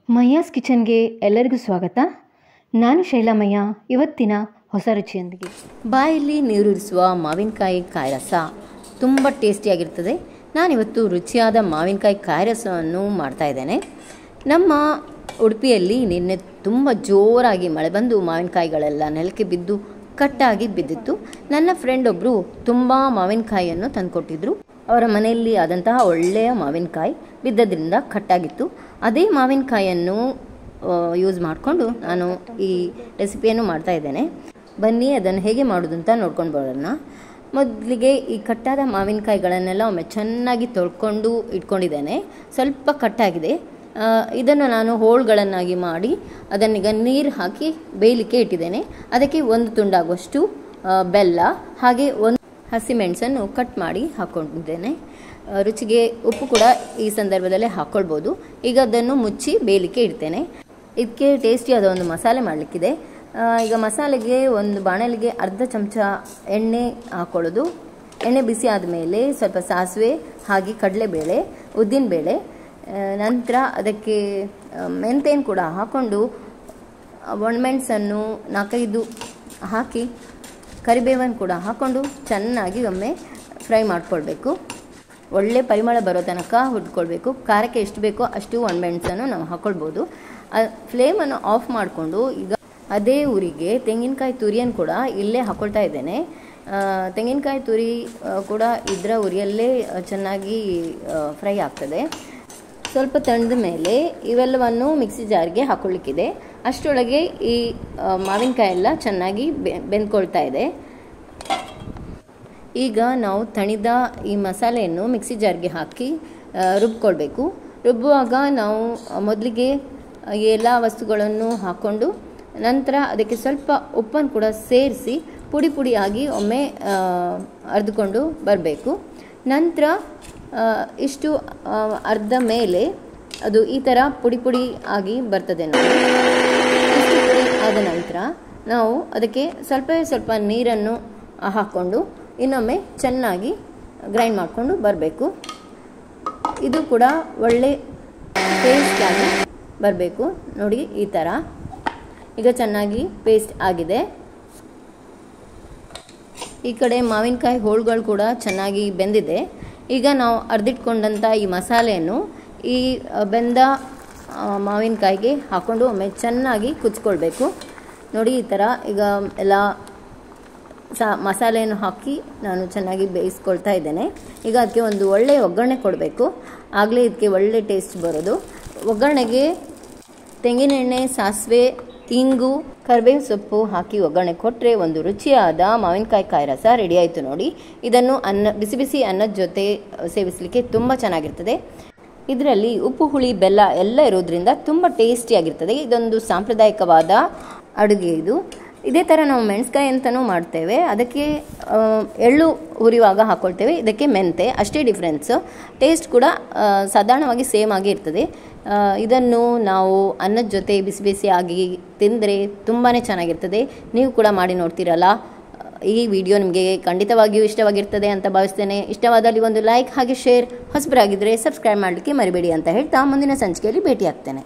ಮಯ್ಯಾಸ್ ಕಿಚನ್ಗೆ ಎಲ್ಲರಿಗೂ ಸ್ವಾಗತ. ನಾನು ಶೈಲಾಮಯ್ಯ. ಇವತ್ತಿನ ಹೊಸ ರುಚಿಯೊಂದಿಗೆ ಬಾಯಲ್ಲಿ ನೀರೂರಿಸುವ ಮಾವಿನಕಾಯಿ ಕಾಯಿರಸ ತುಂಬ ಟೇಸ್ಟಿಯಾಗಿರ್ತದೆ. ನಾನಿವತ್ತು ರುಚಿಯಾದ ಮಾವಿನಕಾಯಿ ಕಾಯಿರಸವನ್ನು ಮಾಡ್ತಾಯಿದ್ದೇನೆ. ನಮ್ಮ ಉಡುಪಿಯಲ್ಲಿ ನಿನ್ನೆ ತುಂಬ ಜೋರಾಗಿ ಮಳೆ ಬಂದು ಮಾವಿನಕಾಯಿಗಳೆಲ್ಲ ನೆಲಕ್ಕೆ ಬಿದ್ದು ಕಟ್ಟಾಗಿ ಬಿದ್ದಿತ್ತು. ನನ್ನ ಫ್ರೆಂಡ್ ಒಬ್ಬರು ತುಂಬ ಮಾವಿನಕಾಯಿಯನ್ನು ತಂದುಕೊಟ್ಟಿದ್ರು. ಅವರ ಮನೆಯಲ್ಲಿ ಆದಂತಹ ಒಳ್ಳೆಯ ಮಾವಿನಕಾಯಿ ಬಿದ್ದದ್ರಿಂದ ಕಟ್ಟಾಗಿತ್ತು. ಅದೇ ಮಾವಿನಕಾಯಿಯನ್ನು ಯೂಸ್ ಮಾಡಿಕೊಂಡು ನಾನು ಈ ರೆಸಿಪಿಯನ್ನು ಮಾಡ್ತಾಯಿದ್ದೇನೆ. ಬನ್ನಿ ಅದನ್ನು ಹೇಗೆ ಮಾಡೋದು ಅಂತ ನೋಡ್ಕೊಂಡು ಬರೋಣ. ಮೊದಲಿಗೆ ಈ ಕಟ್ಟಾದ ಮಾವಿನಕಾಯಿಗಳನ್ನೆಲ್ಲ ಒಮ್ಮೆ ಚೆನ್ನಾಗಿ ತೊಳ್ಕೊಂಡು ಇಟ್ಕೊಂಡಿದ್ದೇನೆ. ಸ್ವಲ್ಪ ಕಟ್ಟಾಗಿದೆ. ಇದನ್ನು ನಾನು ಹೋಳುಗಳನ್ನಾಗಿ ಮಾಡಿ ಅದನ್ನೀಗ ನೀರು ಹಾಕಿ ಬೇಯಲಿಕ್ಕೆ ಇಟ್ಟಿದ್ದೇನೆ. ಅದಕ್ಕೆ ಒಂದು ತುಂಡಾಗುವಷ್ಟು ಬೆಲ್ಲ ಹಾಗೆ ಒಂದು ಹಸಿಮೆಣಸನ್ನು ಕಟ್ ಮಾಡಿ ಹಾಕ್ಕೊಂಡಿದ್ದೇನೆ. ರುಚಿಗೆ ಉಪ್ಪು ಕೂಡ ಈ ಸಂದರ್ಭದಲ್ಲಿ ಹಾಕ್ಕೊಳ್ಬೋದು. ಈಗ ಅದನ್ನು ಮುಚ್ಚಿ ಬೇಯಲಿಕ್ಕೆ ಇಡ್ತೇನೆ. ಇದಕ್ಕೆ ಟೇಸ್ಟಿಯಾದ ಒಂದು ಮಸಾಲೆ ಮಾಡಲಿಕ್ಕಿದೆ. ಈಗ ಮಸಾಲೆಗೆ ಒಂದು ಬಾಣಲಿಗೆ ಅರ್ಧ ಚಮಚ ಎಣ್ಣೆ ಹಾಕ್ಕೊಳ್ಳೋದು. ಎಣ್ಣೆ ಬಿಸಿ ಆದಮೇಲೆ ಸ್ವಲ್ಪ ಸಾಸಿವೆ ಹಾಗೆ ಕಡಲೆಬೇಳೆ, ಉದ್ದಿನಬೇಳೆ, ನಂತರ ಅದಕ್ಕೆ ಮೆಂತೆಯನ್ನು ಕೂಡ ಹಾಕ್ಕೊಂಡು ಒಣಮೆಣಸನ್ನು 4-5 ಹಾಕಿ ಕರಿಬೇವನ್ನು ಕೂಡ ಹಾಕ್ಕೊಂಡು ಚೆನ್ನಾಗಿ ಒಮ್ಮೆ ಫ್ರೈ ಮಾಡ್ಕೊಳ್ಬೇಕು. ಒಳ್ಳೆ ಪರಿಮಳ ಬರೋ ತನಕ ಹುಡ್ಕೊಳ್ಬೇಕು. ಖಾರಕ್ಕೆ ಎಷ್ಟು ಬೇಕೋ ಅಷ್ಟು ಒಣಮೆಣಸನ್ನು ನಾವು ಹಾಕ್ಕೊಳ್ಬೋದು. ಫ್ಲೇಮನ್ನು ಆಫ್ ಮಾಡಿಕೊಂಡು ಈಗ ಅದೇ ಉರಿಗೆ ತೆಂಗಿನಕಾಯಿ ತುರಿಯನ್ನು ಕೂಡ ಇಲ್ಲೇ ಹಾಕ್ಕೊಳ್ತಾ ಇದ್ದೇನೆ. ತೆಂಗಿನಕಾಯಿ ತುರಿ ಕೂಡ ಇದರ ಉರಿಯಲ್ಲೇ ಚೆನ್ನಾಗಿ ಫ್ರೈ ಆಗ್ತದೆ. ಸ್ವಲ್ಪ ತಣ್ಣದ ಮೇಲೆ ಇವೆಲ್ಲವನ್ನು ಮಿಕ್ಸಿ ಜಾರ್ಗೆ ಹಾಕ್ಕೊಳ್ಳಿಕ್ಕಿದೆ. ಅಷ್ಟರೊಳಗೆ ಈ ಮಾವಿನಕಾಯಿ ಎಲ್ಲ ಚೆನ್ನಾಗಿ ಬೆಂದ್ಕೊಳ್ತಾ ಇದೆ. ಈಗ ನಾವು ತಣಿದ ಈ ಮಸಾಲೆಯನ್ನು ಮಿಕ್ಸಿ ಜಾರ್ಗೆ ಹಾಕಿ ರುಬ್ಕೊಳ್ಬೇಕು. ರುಬ್ಬುವಾಗ ನಾವು ಮೊದಲಿಗೆ ಎಲ್ಲ ವಸ್ತುಗಳನ್ನು ಹಾಕ್ಕೊಂಡು ನಂತರ ಅದಕ್ಕೆ ಸ್ವಲ್ಪ ಉಪ್ಪನ್ನು ಕೂಡ ಸೇರಿಸಿ ಪುಡಿ ಪುಡಿಯಾಗಿ ಒಮ್ಮೆ ಅರ್ದುಕೊಂಡು ಬರಬೇಕು. ನಂತರ ಇಷ್ಟು ಅರ್ಧ ಮೇಲೆ ಅದು ಈ ಥರ ಪುಡಿ ಪುಡಿ ಆಗಿ ಬರ್ತದೆ. ಇಷ್ಟು ಪುಡಿ ಆದ ನಂತರ ನಾವು ಅದಕ್ಕೆ ಸ್ವಲ್ಪ ನೀರನ್ನು ಹಾಕ್ಕೊಂಡು ಇನ್ನೊಮ್ಮೆ ಚೆನ್ನಾಗಿ ಗ್ರೈಂಡ್ ಮಾಡಿಕೊಂಡು ಬರಬೇಕು. ಇದು ಕೂಡ ಒಳ್ಳೆ ಟೇಸ್ಟಾಗಿ ಬರಬೇಕು. ನೋಡಿ ಈ ಥರ ಈಗ ಚೆನ್ನಾಗಿ ಪೇಸ್ಟ್ ಆಗಿದೆ. ಈ ಕಡೆ ಮಾವಿನಕಾಯಿ ಹೋಳುಗಳು ಕೂಡ ಚೆನ್ನಾಗಿ ಬೆಂದಿದೆ. ಈಗ ನಾವು ಅರ್ದಿಟ್ಕೊಂಡಂಥ ಈ ಮಸಾಲೆಯನ್ನು ಈ ಬೆಂದ ಮಾವಿನಕಾಯಿಗೆ ಹಾಕ್ಕೊಂಡು ಒಮ್ಮೆ ಚೆನ್ನಾಗಿ ಕುಚ್ಕೊಳ್ಬೇಕು. ನೋಡಿ ಈ ಥರ ಈಗ ಎಲ್ಲ ಮಸಾಲೆಯನ್ನು ಹಾಕಿ ನಾನು ಚೆನ್ನಾಗಿ ಬೇಯಿಸ್ಕೊಳ್ತಾ ಇದ್ದೇನೆ. ಈಗ ಅದಕ್ಕೆ ಒಂದು ಒಳ್ಳೆಯ ಒಗ್ಗರಣೆ ಕೊಡಬೇಕು. ಆಗಲೇ ಇದಕ್ಕೆ ಒಳ್ಳೆ ಟೇಸ್ಟ್ ಬರೋದು. ಒಗ್ಗರಣೆಗೆ ತೆಂಗಿನೆಣ್ಣೆ, ಸಾಸಿವೆ, ಇಂಗು, ಕರಿಬೇವು ಸೊಪ್ಪು ಹಾಕಿ ಒಗ್ಗರಣೆ ಕೊಟ್ಟರೆ ಒಂದು ರುಚಿಯಾದ ಮಾವಿನಕಾಯಿ ಕಾಯಿ ರಸ ರೆಡಿ ಆಯಿತು. ನೋಡಿ, ಇದನ್ನು ಬಿಸಿ ಬಿಸಿ ಅನ್ನದ ಜೊತೆ ಸೇವಿಸಲಿಕ್ಕೆ ತುಂಬ ಚೆನ್ನಾಗಿರ್ತದೆ. ಇದರಲ್ಲಿ ಉಪ್ಪು, ಹುಳಿ, ಬೆಲ್ಲ ಎಲ್ಲ ಇರೋದ್ರಿಂದ ತುಂಬ ಟೇಸ್ಟಿಯಾಗಿರ್ತದೆ. ಇದೊಂದು ಸಾಂಪ್ರದಾಯಿಕವಾದ ಅಡುಗೆ ಇದು. ಇದೇ ಥರ ನಾವು ಮೆಣಸ್ಕಾಯಿ ಅಂತಲೂ ಮಾಡ್ತೇವೆ. ಅದಕ್ಕೆ ಎಳ್ಳು ಹುರಿಯುವಾಗ ಹಾಕ್ಕೊಳ್ತೇವೆ. ಇದಕ್ಕೆ ಮೆಂತೆ, ಅಷ್ಟೇ ಡಿಫ್ರೆನ್ಸು. ಟೇಸ್ಟ್ ಕೂಡ ಸಾಧಾರಣವಾಗಿ ಸೇಮ್ ಆಗಿ ಇರ್ತದೆ. ಇದನ್ನು ನಾವು ಅನ್ನದ ಜೊತೆ ಬಿಸಿ ಬಿಸಿಯಾಗಿ ತಿಂದರೆ ತುಂಬಾ ಚೆನ್ನಾಗಿರ್ತದೆ. ನೀವು ಕೂಡ ಮಾಡಿ ನೋಡ್ತೀರಲ್ಲ. ಈ ವಿಡಿಯೋ ನಿಮಗೆ ಖಂಡಿತವಾಗಿಯೂ ಇಷ್ಟವಾಗಿರ್ತದೆ ಅಂತ ಭಾವಿಸ್ತೇನೆ. ಇಷ್ಟವಾದಲ್ಲಿ ಒಂದು ಲೈಕ್ ಹಾಗೆ ಶೇರ್, ಹೊಸಬರಾಗಿದ್ದರೆ ಸಬ್ಸ್ಕ್ರೈಬ್ ಮಾಡಲಿಕ್ಕೆ ಮರಿಬೇಡಿ ಅಂತ ಹೇಳ್ತಾ ಮುಂದಿನ ಸಂಚಿಕೆಯಲ್ಲಿ ಭೇಟಿ ಆಗ್ತೇನೆ.